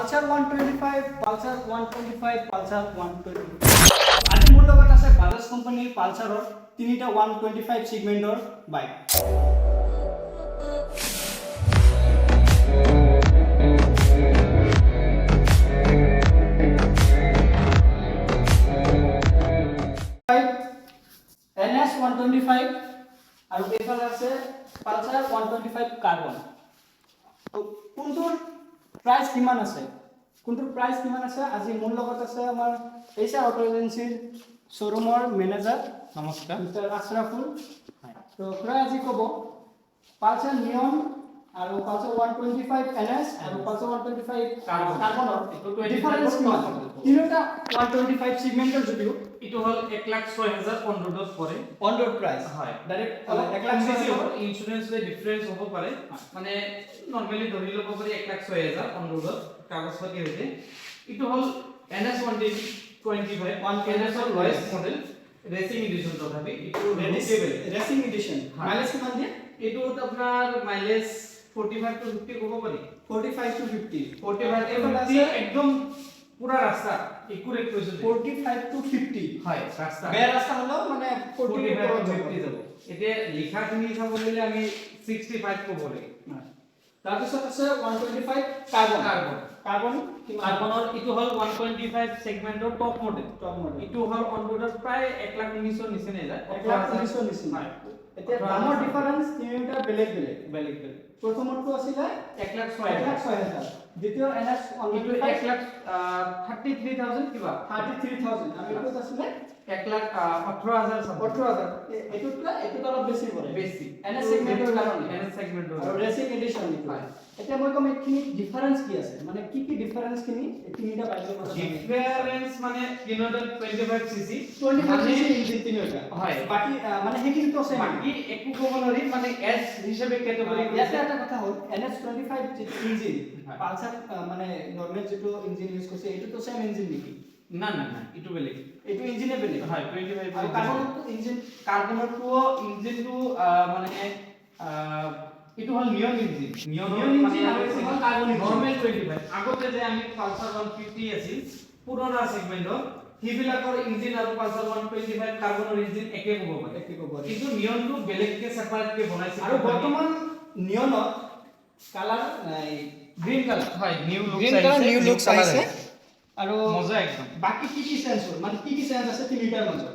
Pulsar 125, Pulsar 125, Pulsar 125. আজি মোৰ লগত আছে Bajaj কোম্পানীৰ Pulsarৰ তিনিটা 125 সেগমেন্টৰ বাইক। NS 125 আৰু এইফালে আছে Pulsar 125 কাৰ্বন। তো কোনটোৰ প্ৰাইস কিমান আছে? কোনটোৰ প্ৰাইস কিমান আছে? আজি মোৰ লগত আছে আমাৰ H.R AUTO Agency শোৰুমৰ ম্যানেজাৰ। নমস্কাৰ মিস্টাৰ আশৰাফুল। তো প্ৰায় আজি ক'ব Pulsar নিয়ন আৰু Pulsar 125 NS আৰু Pulsar 125 কাৰ্বনৰ ডিফাৰেন্স কিমান? তিনিটা 125 সেগমেন্টৰ যদিও ইটো হল 1,06,000 অন ৰোডত পৰে অন ৰোড প্ৰাইস হয় ডাইৰেক্ট 1,06,000 ইন্স্যুৰেন্স লে ডিফাৰেন্স হ'ব পাৰে মানে নৰমালি ধৰি ল'ব পাৰি 1,06,000 অন ৰোডত কাগজ পাতি হৈছে ইটো হল NS 125 NS ৰ লয়েস্ট মডেল ৰেচিং এডিশন তথাপি ইটো ৰেচিং এডিশন মাইলেজ কিমান দিয়ে? এটোত আপোনাৰ মাইলেজ 45 to 50 ক'ব পাৰি 45 to 50 একদম পুরা রাস্তা একুরেট কৈছো 45 to 50 হয় রাস্তা বেয়া রাস্তা হলো মানে 45 to 50 যাব এতে লিখাখিনি চাবলৈ আমি 65 ক'ব লাগে তাৰ পিছত আছে 125 কাৰ্বন কাৰ্বনৰ ইটো হল 125 সেগমেন্টৰ টপ মডেল ইটো হল অন ৰোডত প্ৰায় 1,19,000 নিচেনে যায় 1,19,000 নিচেনে এতিয়া দামৰ ডিফাৰেন্স তিনিটা বেলেগ প্ৰথমটো আছিল 1,06,000 দ্বিতীয় NS ইটো 1,33,000 কিবা 33,000 আমি ক'ত আছিল 1,18,000 এটো অলপ বেছি পৰে বেছি NS সেগমেন্টৰ কাৰণে NS সেগমেন্টৰ আৰু ৰেচিং এডিশন হয় এতিয়া মই কম এখিনি ডিফাৰেন্স কি আছে মানে কি ডিফাৰেন্স খিনি তিনিটা বাইকৰ মাজত ডিফাৰেন্স মানে 325cc 25cc ইঞ্জিন তিনিটা হয় বাকি মানে হেখিনি তো আছে বাকি একো ক'ব নোৱাৰি মানে এস হিচাপে কেটেগৰী ইয়াতে এটা কথা হ'ল NS 25 ইঞ্জিন Pulsar মানে নরমাল যেটো ইঞ্জিন ইউজ কৰিছে এটো তো সেম ইঞ্জিন নেকি না ইটো বেলেগ এটো ইঞ্জিনে বেলেগ হয় 25 আৰু কাৰ্বনটো ইঞ্জিন কাৰ্বনটো ইঞ্জিনটো মানে এটো হল নিয়ন ইঞ্জিন আৰু এটো হল কাৰ্বন নৰমাল 25 আগতে যে আমি Pulsar 150 আছিল পুৰণা সেগমেন্টৰ হিবিলাকৰ ইঞ্জিন আৰু Pulsar 125 কাৰ্বনৰ ইঞ্জিন একে হ'ব পাৰে কিন্তু নিয়নটো বেলেগকে সেপাৰেটকে বনাইছে আৰু বৰ্তমান নিয়নত কালাৰ গ্ৰীন কালাৰ হয় নিউ লুক আহিছে আৰু মজা একদম বাকি কি চেঞ্জ হ'ল মানে কি চেঞ্জ আছে তিনিটাৰ মাজত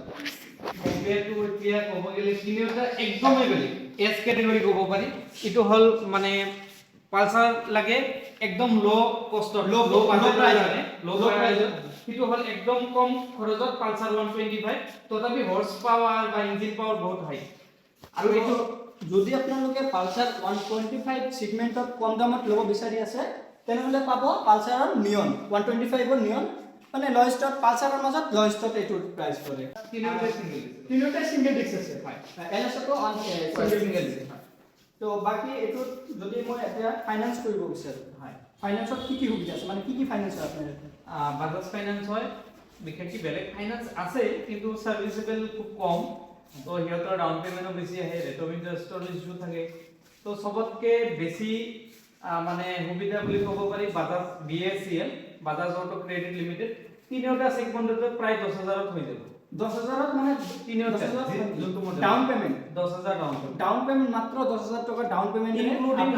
কম্পেয়াৰ টু এতিয়া ক'ব গ'লে তিনিটা একদমই বেলেগ এস ক্যাটেগরি ক'ব পাৰি ইটো হল মানে Pulsar লাগে একদম লো কষ্ট লো প্ৰাইস ইটো হল একদম কম খৰচত Pulsar 125 তথাপি হৰ্স পাৱাৰ বা ইঞ্জিন পাৱাৰ বহুত হাই আৰু এটো যদি আপোনালোকে Pulsar 125 সেগমেন্টত কম দামত ল'ব বিচাৰি আছে তেনেহলে পাব Pulsar নিয়ন 125 ৰ নিয়ন মানে লয়েস্টত Pulsar ৰ মাজত লয়েস্টত এটো প্ৰাইস পৰে তিনিটা সিঙ্গেল ডিস্ক আছে হয় NS তো সিঙ্গেল ডিস্ক তো বাকি এটো যদি মই এটা ফাইনান্স কৰিব বিচাৰো হয় ফাইনান্সত কি সুবিধা আছে মানে কি ফাইনান্স আছে আপোনাৰ Bajaj ফাইনান্স হয় বিশেষকৈ বেলেগ ফাইনান্স আছে কিন্তু সাৰ্ভিসেবল খুব কম তো হিয়তৰ ডাউন পেমেন্টও বেছি আহে ৰেট অফ ইন্টাৰেষ্টৰ ইস্যু থাকে তো সবতকে বেছি মানে সুবিধা বুলি ক'ব পাৰি Bajaj BACL Bajaj Auto Credit Limited তিনিটা সেগমেন্টত প্ৰায় 10,000ত হৈ যাব 10,000ত মানে তিনিটা যোনটো model down payment 10,000 down payment মাত্ৰ 10,000 টকা down payment including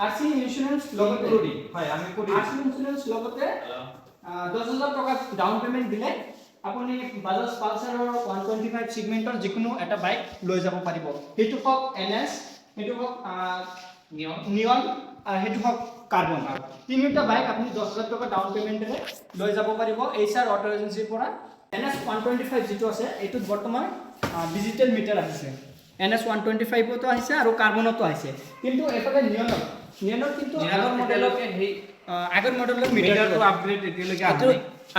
RC insurance লগতে হয় আমি কৰি RC ইন্স্যুরেন্স লগতে 10,000 টকা ডাউন পেমেন্ট দিলে আপুনি Bajaj Pulsar 125 সেগমেন্টৰ যিকোনো এটা বাইক লৈ যাব পাৰিব হেতু হক NS হেতু হক নিয়ন হেতু হক কাৰ্বন তিনিটা বাইক আপুনি 10,000 টকা ডাউন পেমেন্টৰে লৈ যাব পাৰিব H.R AUTO Agency পৰা NS 125 যেটো আছে এটোত বৰ্তমান ডিজিটাল মিটাৰ আছে NS 125 তো আহিছে আৰু কাৰ্বনতো আহিছে কিন্তু এফালে নিয়নৰ কিন্তু আগৰ মডেলৰ মিটাৰটো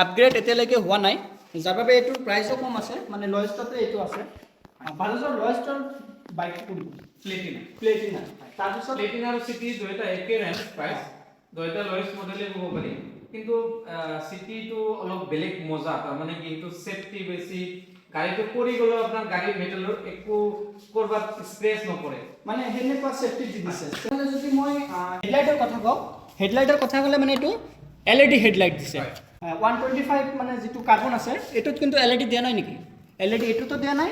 আপগ্ৰেড এতিয়ালৈকে হোৱা নাই যাৰ বাবে এটোৰ প্ৰাইসও কম আছে মানে লয়েস্টতে এটো আছে Bajajৰ লয়েস্টৰ বাইক কোনটো প্লেটিনা তাৰপিছত প্লেটিনা আৰু সিটি দুইটা একে ৰেঞ্জ প্ৰাইস দুইটা লয়েস্ট মডেলে ক'ব পাৰি কিন্তু সিটিটো অলপ বেলেগ মজা তাৰ মানে কি এটো সেফটি বেছি গাড়ীটো পৰি গ'লে আপোনাৰ গাড়ীৰ মেটেলৰ একো কৰবাত স্ক্ৰেচ নপৰে মানে হেনেকুৱা সেফটি দি দিছে তেনে যদি মই হেডলাইটৰ কথা কওঁ হেডলাইটৰ কথা ক'লে মানে এইটো LED হেডলাইট দিছে 125 মানে যিটো কাৰ্বন আছে এইটোত কিন্তু LED দিয়া নাই নেকি LED এইটোতো দিয়া নাই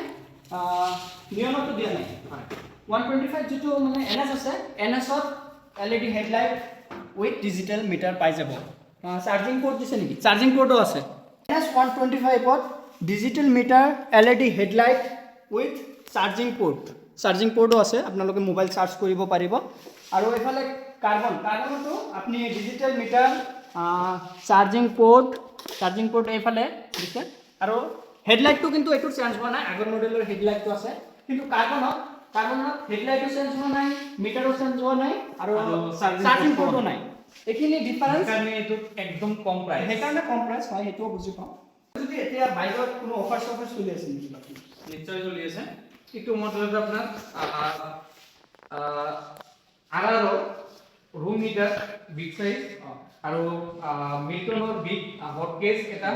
নিয়নতো দিয়া নাই 125 যিটো মানে NS আছে NSত LED headlight with digital meter পাই যাব চাৰ্জিং পোৰ্ট দিছে নেকি চাৰ্জিং পোৰ্টও আছে NS 125ত digital meter LED headlight with charging পোৰ্টও আছে আপোনালোকে মোবাইল চাৰ্জ কৰিব পাৰিব আৰু এফালে কাৰ্বনটো আপুনি ডিজিটেল মিটাৰ চাৰ্জিং পোৰ্ট এইফালে দিছে আৰু হেডলাইটটো কিন্তু এইটো চেঞ্জ হোৱা নাই আগৰ মডেলৰ হেডলাইটটো আছে কিন্তু কাৰ্বনত হেডলাইটটো চেঞ্জ হোৱা নাই মিটাৰো চেঞ্জ হোৱা নাই আৰু চাৰ্জিং পোৰ্টও নাই এইখিনি ডিফাৰেন্স কাৰণে এইটো একদম কম প্ৰাইস সেইকাৰণে কম প্ৰাইস হয় সেইটোও বুজি পাওঁ যদি এতিয়া বাইকত কোনো অফাৰ চলি আছে নেকি নিশ্চয় চলি আছে এইটো মডেলত আপোনাৰ আৰাৰ ৰুম হিটাৰ বিগ সাইজ আৰু মিল্টনৰ বিগ হট কেস এটা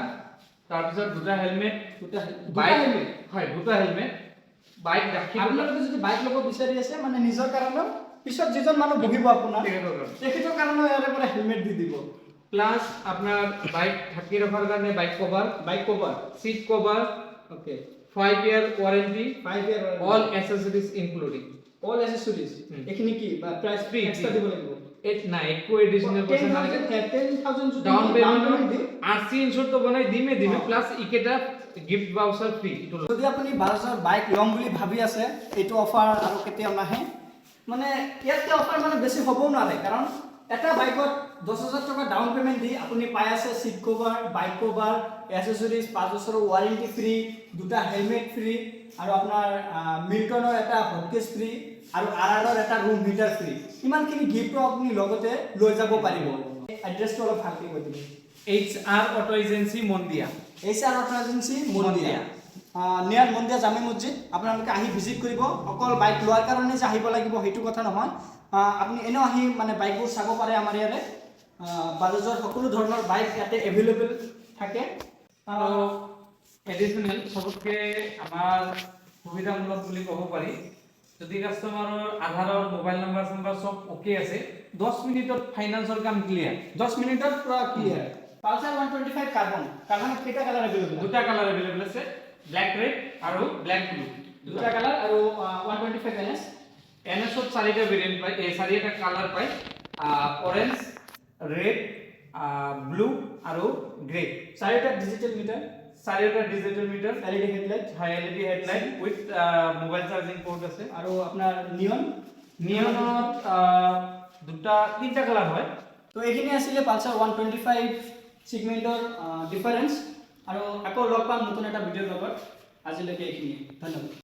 তাৰপিছত দুটা হেলমেট বাইক ৰাখি আপোনালোকে যদি বাইক ল'ব বিচাৰি আছে মানে নিজৰ কাৰণে পিছত যিজন মানুহ বহিব আপোনাৰ তেখেতৰ কাৰণে ইয়াৰে পৰা হেলমেট দি দিব প্লাস আপনার বাইক ঢাকি রাখার কারণে bike cover seat cover okay 5 year warranty 5 year all accessories including all accessories এখানে কি প্রাইস ফ্রি এক্সট্রা দিব লাগিব না একো এডিশনাল পয়সা না 10000 ডাউন পেমেন্ট আরসি ইনস্যুর তো বনাই দিমে প্লাস ইকেটা গিফট ভাউচার ফ্রি যদি আপুনি বাজাজৰ বাইক লম বুলি ভাবি আছে এইটো অফাৰ আৰু কেতিয়া নাহে মানে ইয়াতে অফাৰ মানে বেছি হ'বও নোৱাৰে কাৰণ এটা বাইকত 10000 টকা ডাউন পেমেন্ট দি আপুনি পাই আছে সিট কভাৰ বাইক কভাৰ অ্যাকসেসৰিজ 5 বছৰৰ ওয়াৰেন্টি ফ্ৰি দুটা হেলমেট ফ্ৰি আৰু আপোনাৰ মিল্টনৰ এটা হট কেস ফ্ৰি আৰু আৰআৰৰ এটা ৰুম হিটাৰ ফ্ৰি ইমানখিনি গিফট আপুনি লগতে লৈ যাব পাৰিব এড্ৰেছটো অলপ ভালকৈ কৈ দিব H.R AUTO Agency Mandia H.R AUTO Agency Mandia নিয়াৰ মন্দিয়া জামে মছজিদ আপোনালোকে আহি ভিজিট কৰিব অকল বাইক লোৱাৰ কাৰণে যে আহিব লাগিব হেতু কথা নহয় আপুনি এনে আহি মানে বাইকবোৰ চাব পাৰে আমাৰ ইয়াৰে বাজাজৰ সকলো ধৰণৰ বাইক ইয়াতে এভেইলেবল থাকে আৰু এডিশনাল সবকে আমাৰ সুবিধামূলক বুলি ক'ব পাৰি যদি কাস্টমাৰৰ আধাৰৰ মোবাইল নাম্বাৰ সব ওকে আছে 10 মিনিটত ফাইনান্সৰ কাম ক্লিয়াৰ 10 মিনিটত পুৰা ক্লিয়াৰ পালসাৰ 125 কাৰ্বনত কেইটা কালাৰ এভেইলেবল দুটা কালাৰ এভেইলেবল আছে ব্ল্যাক ৰেড আৰু ব্ল্যাক ব্লু দুটা কালাৰ আৰু 125 NS NS চাৰিটা ভেৰিয়েন্ট পায় চাৰিটা কালাৰ পায় অৰেঞ্জ ৰেড ব্লু আৰু গ্ৰে চাৰিটা digital meter LED headlight LED headlight with mobile charging port আছে আৰু আপোনাৰ নিয়নত তিনটা কালাৰ হয় তো এইখিনি আছিলে পালসাৰ 125 সিগমেন্টৰ ডিফাৰেন্স আৰু আকৌ লগ পাম নতুন এটা ভিডিঅ'ৰ লগত আজিলৈকে এইখিনি ধন্যবাদ